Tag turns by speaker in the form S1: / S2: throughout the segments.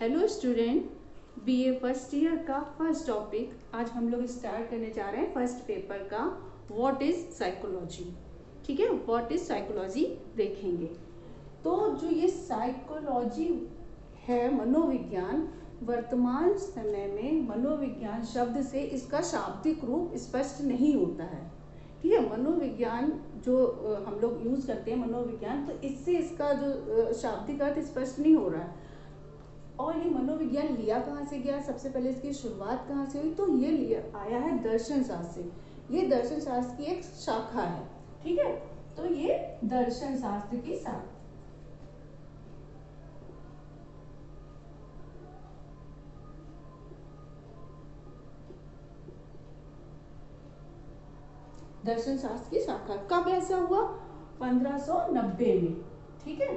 S1: Hello student, BA first year का first topic आज हम लोग स्टार्ट करने जा रहे हैं फर्स्ट पेपर का व्हाट इज साइकोलॉजी। ठीक है, व्हाट इज साइकोलॉजी देखेंगे। तो जो ये साइकोलॉजी है मनोविज्ञान, वर्तमान समय में मनोविज्ञान शब्द से इसका शाब्दिक रूप स्पष्ट नहीं होता है। ठीक है, मनोविज्ञान जो हम लोग यूज करते हैं मनोविज्ञान, तो इससे इसका जो शाब्दिक अर्थ स्पष्ट नहीं हो रहा है। और ये मनोविज्ञान लिया कहाँ से गया, सबसे पहले इसकी शुरुआत कहाँ से हुई, तो ये लिया आया है दर्शन शास्त्र से। ये दर्शन शास्त्र की एक शाखा है। ठीक है, तो ये दर्शन शास्त्र की शाखा। दर्शन शास्त्र की शाखा कब ऐसा हुआ? 1590 में। ठीक है,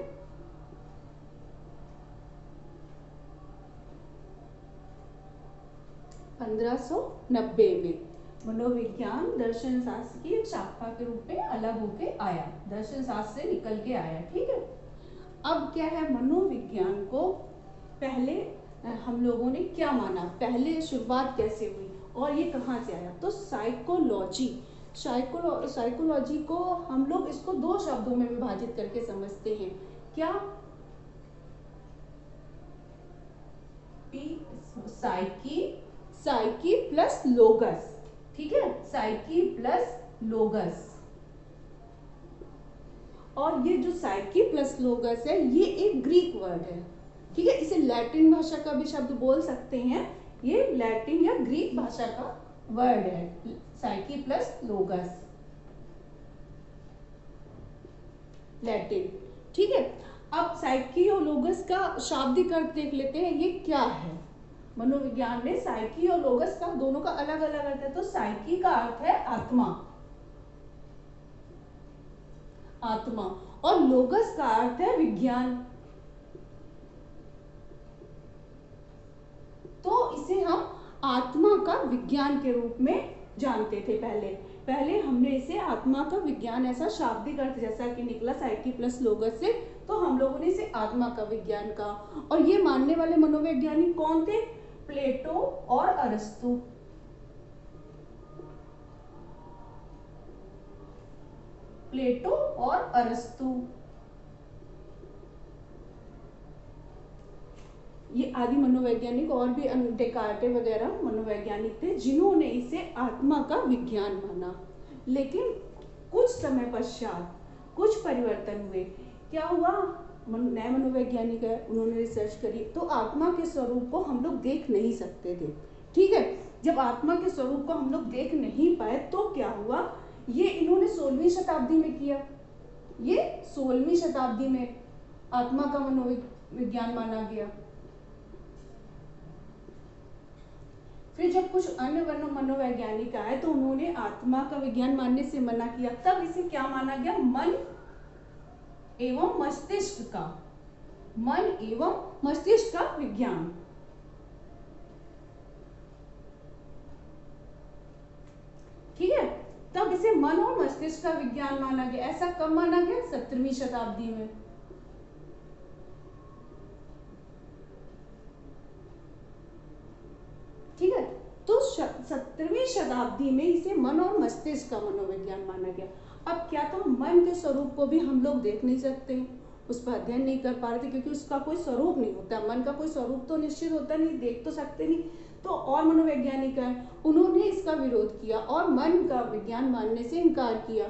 S1: 1590 में मनोविज्ञान दर्शन शास्त्र की एक शाखा के रूप में अलग होके आया, दर्शन शास्त्र से निकल के आया। ठीक है, अब क्या है, मनोविज्ञान को पहले हम लोगों ने क्या माना, पहले शुरुआत कैसे हुई और ये कहाँ से आया? तो साइकोलॉजी को हम लोग इसको दो शब्दों में विभाजित करके समझते हैं। क्या? Psyche plus लोगस। ठीक है, साइकी प्लस लोगस। और ये जो साइकी प्लस लोगस है ये एक ग्रीक वर्ड है। ठीक है, इसे लैटिन भाषा का भी शब्द बोल सकते हैं। ये लैटिन या ग्रीक भाषा का वर्ड है, साइकी प्लस लोगस, लैटिन। ठीक है, अब साइकी और लोगस का शाब्दिक अर्थ देख लेते हैं, ये क्या है। मनोविज्ञान में साइकी और लोगस का दोनों का अलग अलग अर्थ है। तो साइकी का अर्थ है आत्मा, आत्मा, और लोगस का अर्थ है विज्ञान। तो इसे हम आत्मा का विज्ञान के रूप में जानते थे। पहले हमने इसे आत्मा का विज्ञान, ऐसा शाब्दिक अर्थ जैसा कि निकला साइकी प्लस लोगस से, तो हम लोगों ने इसे आत्मा का विज्ञान कहा। और ये मानने वाले मनोवैज्ञानिक कौन थे? प्लेटो और अरस्तु। प्लेटो और अरस्तु ये आदि मनोवैज्ञानिक, और भी डेकार्टे वगैरह मनोवैज्ञानिक थे जिन्होंने इसे आत्मा का विज्ञान माना। लेकिन कुछ समय पश्चात कुछ परिवर्तन हुए। क्या हुआ? नए मनोवैज्ञानिक है, उन्होंने रिसर्च करी तो आत्मा के स्वरूप को हम लोग देख नहीं सकते थे। ठीक है, जब आत्मा के स्वरूप को हम लोग देख नहीं पाए तो क्या हुआ, ये इन्होंने 16वीं शताब्दी में किया। ये 16वीं शताब्दी में आत्मा का मनोविज्ञान माना गया। फिर जब कुछ अन्य मनोवैज्ञानिक आए तो उन्होंने आत्मा का विज्ञान मानने से मना किया। तब इसे क्या माना गया? मन एवं मस्तिष्क का, मन एवं मस्तिष्क का विज्ञान। ठीक है, तब इसे मन और मस्तिष्क का विज्ञान माना गया। ऐसा कब माना गया? 17वीं शताब्दी में। ठीक है, तो 17वीं शताब्दी में इसे मन और मस्तिष्क का मनोविज्ञान माना गया। अब क्या, तो मन के स्वरूप को भी हम लोग देख नहीं सकते, उस पर अध्ययन नहीं कर पा रहे थे, क्योंकि उसका कोई स्वरूप नहीं होता। मन का कोई स्वरूप तो निश्चित होता नहीं, देख तो सकते नहीं। तो और मनोवैज्ञानिक है, उन्होंने इसका विरोध किया और मन का विज्ञान मानने से इनकार किया।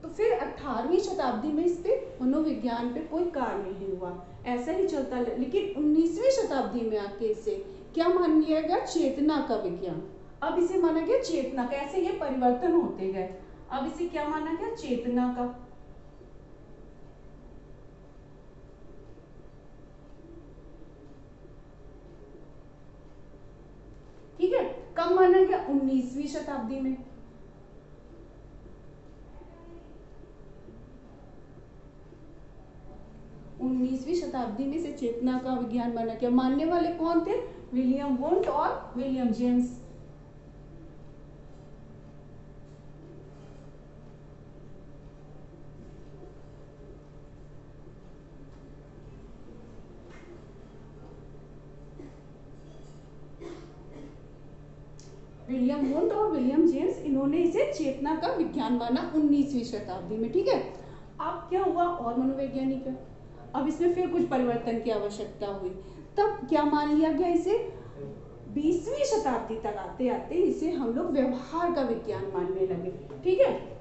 S1: तो फिर 18वीं शताब्दी में इस पे मनोविज्ञान पे कोई कार्य नहीं हुआ, ऐसा ही चलता। लेकिन 19वीं शताब्दी में आके इसे क्या मान लिया गया? चेतना का विज्ञान। अब इसे माना गया चेतना का। ऐसे ये परिवर्तन होते गए। अब इसे क्या माना गया? चेतना का। ठीक है, कब माना गया? 19वीं शताब्दी में। उन्नीसवीं शताब्दी में से चेतना का विज्ञान माना गया। मानने वाले कौन थे? विलियम वुंट और विलियम जेम्स। विलियम वुंट और विलियम जेम्स, इन्होंने इसे चेतना का विज्ञान माना 19वीं शताब्दी में। ठीक है, अब क्या हुआ, और मनोवैज्ञानिक है, अब इसमें फिर कुछ परिवर्तन की आवश्यकता हुई, तब क्या मान लिया गया इसे 20वीं शताब्दी तक आते आते इसे हम लोग व्यवहार का विज्ञान मानने लगे। ठीक है,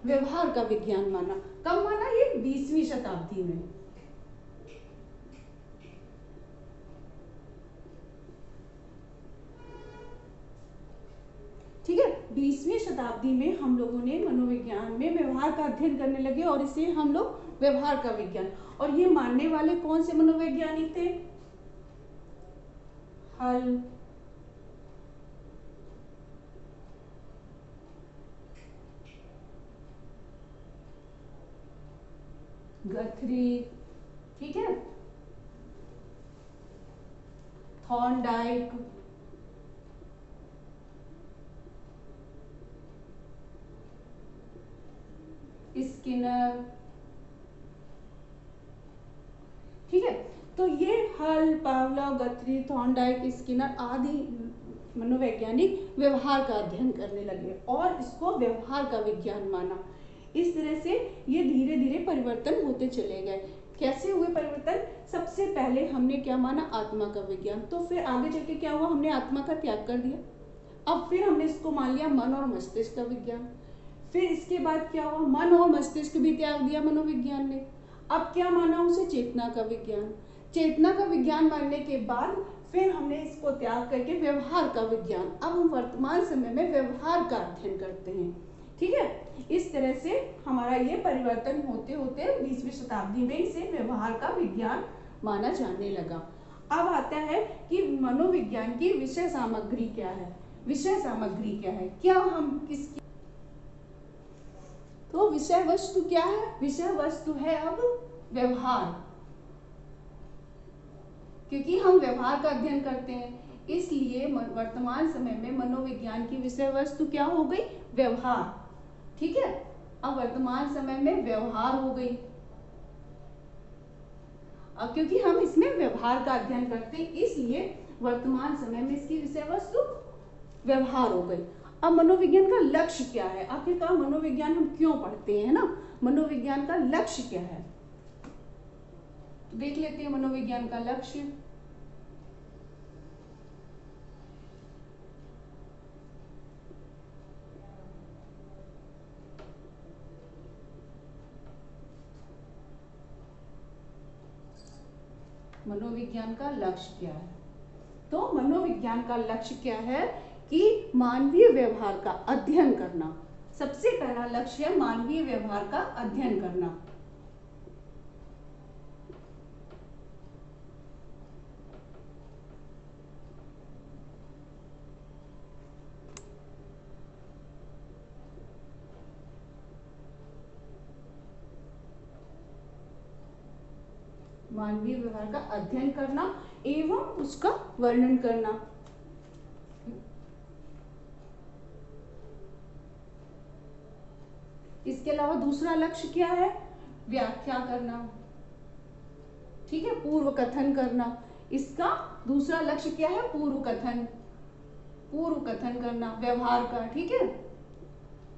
S1: व्यवहार का विज्ञान माना, कब माना, ये 20वीं शताब्दी में। ठीक है, 20वीं शताब्दी में हम लोगों ने मनोविज्ञान में व्यवहार का अध्ययन करने लगे और इसे हम लोग व्यवहार का विज्ञान, और ये मानने वाले कौन से मनोवैज्ञानिक थे, हल, गथरी, ठीक है, थॉर्नडाइक, स्किनर। ठीक है, तो ये हल, पावलोव, गथरी, थॉर्नडाइक, स्किनर आदि मनोवैज्ञानिक व्यवहार का अध्ययन करने लगे और इसको व्यवहार का विज्ञान माना। इस तरह से ये धीरे धीरे परिवर्तन होते चले गए। कैसे हुए परिवर्तन, सबसे पहले हमने क्या माना, आत्मा का विज्ञान, तो फिर आगे चल के क्या हुआ, हमने आत्मा का त्याग कर दिया, अब फिर हमने इसको मान लिया मन और मस्तिष्क का विज्ञान। फिर इसके बाद क्या हुआ, मन और मस्तिष्क भी त्याग दिया मनोविज्ञान ने, अब क्या माना उसे, चेतना का विज्ञान। चेतना का विज्ञान मानने के बाद फिर हमने इसको त्याग करके व्यवहार का विज्ञान, अब हम वर्तमान समय में व्यवहार का अध्ययन करते हैं। ठीक है, इस तरह से हमारा ये परिवर्तन होते होते 20वीं शताब्दी में इसे व्यवहार का विज्ञान माना जाने लगा। अब आता है कि मनोविज्ञान की विषय सामग्री क्या है, विषय सामग्री क्या है, क्या हम किसकी, तो विषय वस्तु क्या है, विषय वस्तु है अब व्यवहार, क्योंकि हम व्यवहार का अध्ययन करते हैं इसलिए वर्तमान समय में मनोविज्ञान की विषय वस्तु क्या हो गई, व्यवहार। ठीक है, अब वर्तमान समय में व्यवहार हो गई, अब क्योंकि हम इसमें व्यवहार का अध्ययन करते हैं इसलिए वर्तमान समय में इसकी विषय वस्तु व्यवहार हो गई। अब मनोविज्ञान का लक्ष्य क्या है, आखिरकार मनोविज्ञान हम क्यों पढ़ते हैं ना, मनोविज्ञान का लक्ष्य क्या है, तो देख लेते हैं मनोविज्ञान का लक्ष्य। मनोविज्ञान का लक्ष्य क्या है, तो मनोविज्ञान का लक्ष्य क्या है कि मानवीय व्यवहार का अध्ययन करना, सबसे पहला लक्ष्य है मानवीय व्यवहार का अध्ययन करना। मानवीय व्यवहार का अध्ययन करना एवं उसका वर्णन करना। इसके अलावा दूसरा लक्ष्य क्या है, व्याख्या करना। ठीक है, पूर्व कथन करना, इसका दूसरा लक्ष्य क्या है, पूर्व कथन, पूर्व कथन करना व्यवहार का। ठीक है,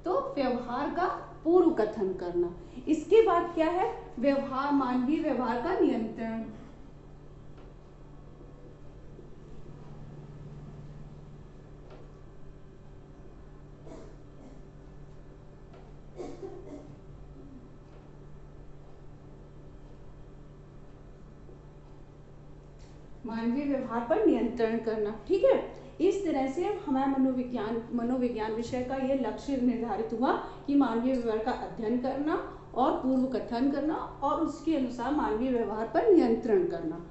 S1: तो व्यवहार का पूर्व कथन करना। इसके बाद क्या है, व्यवहार, मानवीय व्यवहार का नियंत्रण। मानवीय व्यवहार पर नियंत्रण करना। ठीक है, इस तरह से हमारा मनोविज्ञान विषय का यह लक्ष्य निर्धारित हुआ कि मानवीय व्यवहार का अध्ययन करना और पूर्व कथन करना और उसके अनुसार मानवीय व्यवहार पर नियंत्रण करना।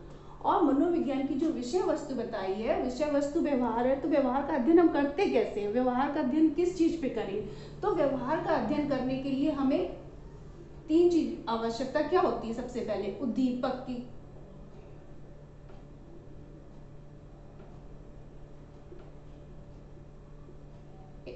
S1: और मनोविज्ञान की जो विषय वस्तु बताई है, विषय वस्तु व्यवहार है, तो व्यवहार का अध्ययन हम करते कैसे हैं, व्यवहार का अध्ययन किस चीज पे करें, तो व्यवहार का अध्ययन करने के लिए हमें तीन चीज आवश्यकता क्या होती है, सबसे पहले उद्दीपक की,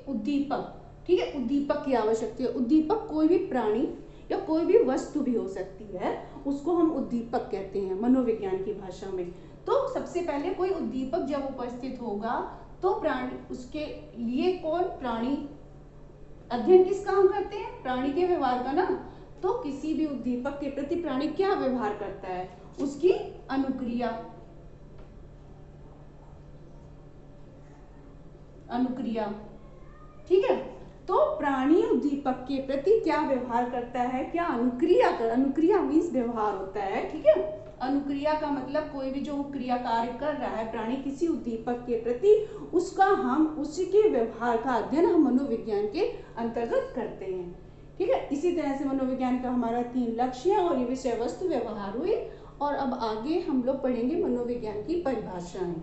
S1: उद्दीपक। ठीक है, उद्दीपक की आवश्यकता है। उद्दीपक कोई भी प्राणी या कोई भी वस्तु भी हो सकती है, उसको हम उद्दीपक कहते हैं मनोविज्ञान की भाषा में। तो सबसे पहले कोई उद्दीपक जब उपस्थित होगा तो प्राणी, उसके लिए कौन, प्राणी अध्ययन किसका हम करते हैं, प्राणी के व्यवहार का ना। तो किसी भी उद्दीपक के प्रति प्राणी क्या व्यवहार करता है, उसकी अनुक्रिया, अनुक्रिया, ठीक है। तो प्राणी उद्दीपक के प्रति क्या व्यवहार करता है, क्या अनुक्रिया कर, अनुक्रिया मीन्स व्यवहार होता है, ठीक है। अनुक्रिया का मतलब कोई भी जो क्रिया कार्य कर रहा है प्राणी किसी उद्दीपक के प्रति, उसका हम उसके व्यवहार का अध्ययन हम मनोविज्ञान के अंतर्गत करते हैं, ठीक है। इसी तरह से मनोविज्ञान का हमारा 3 लक्ष्य है और ये विषय वस्तु व्यवहार हुई। और अब आगे हम लोग पढ़ेंगे मनोविज्ञान की परिभाषाएं।